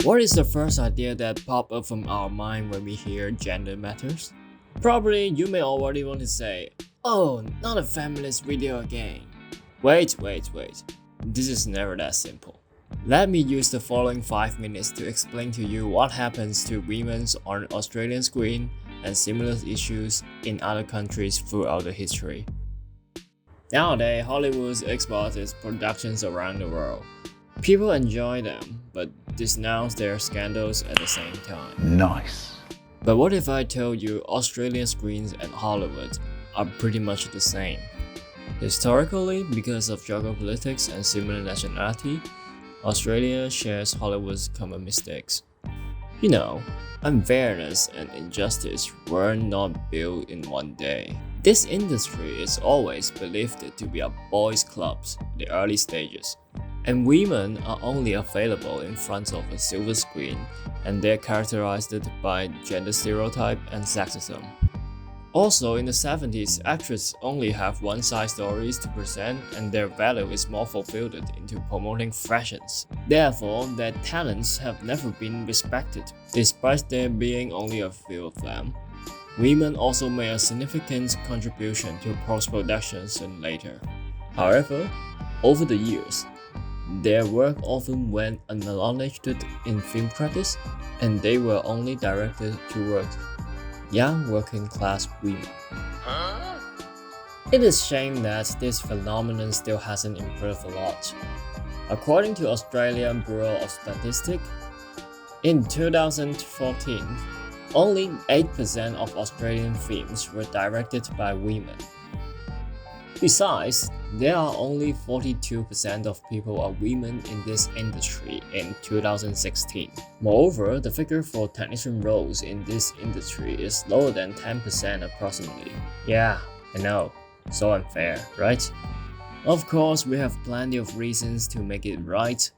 What is the first idea that pops up from our mind when we hear gender matters? Probably you may already want to say, oh, not a feminist video again. Wait. This is never that simple. Let me use the following 5 minutes to explain to you what happens to women on Australian screen and similar issues in other countries throughout the history. Nowadays, Hollywood exports its productions around the world. People enjoy them, but denounce their scandals at the same time. Nice. But what if I told you Australian screens and Hollywood are pretty much the same? Historically, because of geopolitics and similar nationality, Australia shares Hollywood's common mistakes. You know, unfairness and injustice were not built in one day. This industry is always believed to be a boys' club in the early stages, and women are only available in front of a silver screen, and they're characterized by gender stereotype and sexism. Also, in the 70s, actresses only have one-side stories to present, and their value is more fulfilled into promoting fashions. Therefore, their talents have never been respected, despite there being only a few of them. Women also made a significant contribution to post-productions and later. However, over the years, their work often went unacknowledged in film credits, and they were only directed towards young working-class women. It is a shame that this phenomenon still hasn't improved a lot. According to Australian Bureau of Statistics, in 2014, only 8% of Australian films were directed by women. Besides, there are only 42% of people are women in this industry in 2016. Moreover, the figure for technician roles in this industry is lower than 10% approximately. Yeah, I know, so unfair, right? Of course, we have plenty of reasons to make it right,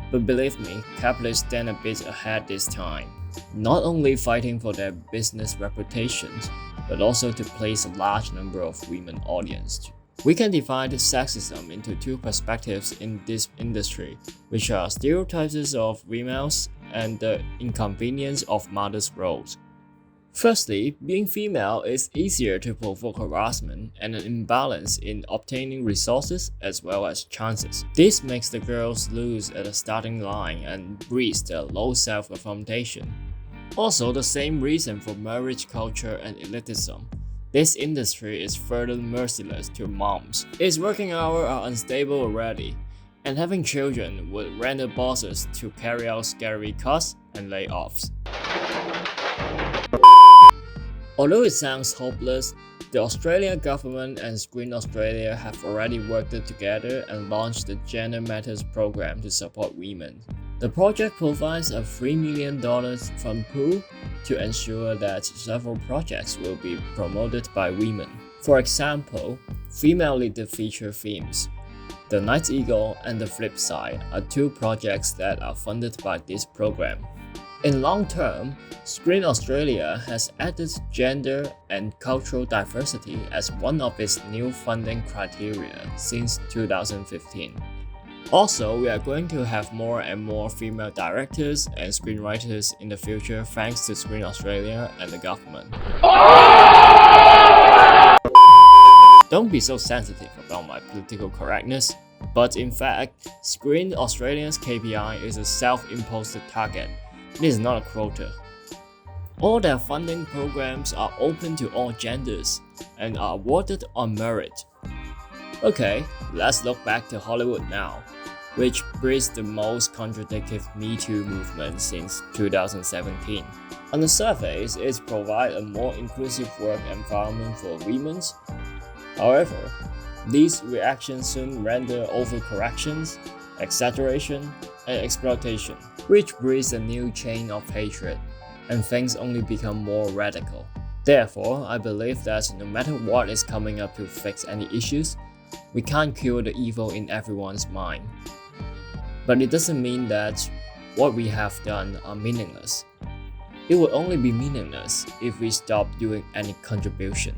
but believe me, capitalists stand a bit ahead this time. Not only fighting for their business reputations, but also to place a large number of women audience. We can divide sexism into two perspectives in this industry, which are stereotypes of females and the inconvenience of mothers' roles. Firstly, being female is easier to provoke harassment and an imbalance in obtaining resources as well as chances. This makes the girls lose at the starting line and breeds their low self-representation. Also, the same reason for marriage culture and elitism. This industry is further merciless to moms. Its working hours are unstable already, and having children would render bosses to carry out scary cuts and layoffs. Although it sounds hopeless, the Australian government and Screen Australia have already worked together and launched the Gender Matters program to support women. The project provides a $3 million fund pool to ensure that several projects will be promoted by women. For example, female-led feature films, The Night Eagle and The Flip Side are two projects that are funded by this program. In long term, Screen Australia has added gender and cultural diversity as one of its new funding criteria since 2015. Also, we are going to have more and more female directors and screenwriters in the future thanks to Screen Australia and the government. Don't be so sensitive about my political correctness, but in fact, Screen Australia's KPI is a self-imposed target. It is not a quota. All their funding programs are open to all genders and are awarded on merit. Okay, let's look back to Hollywood now, which breeds the most contradictory Me Too movement since 2017. On the surface, it provides a more inclusive work environment for women. However, these reactions soon render overcorrections, exaggeration, and exploitation, which breeds a new chain of hatred, and things only become more radical. Therefore, I believe that no matter what is coming up to fix any issues, we can't cure the evil in everyone's mind. But it doesn't mean that what we have done are meaningless. It will only be meaningless if we stop doing any contribution.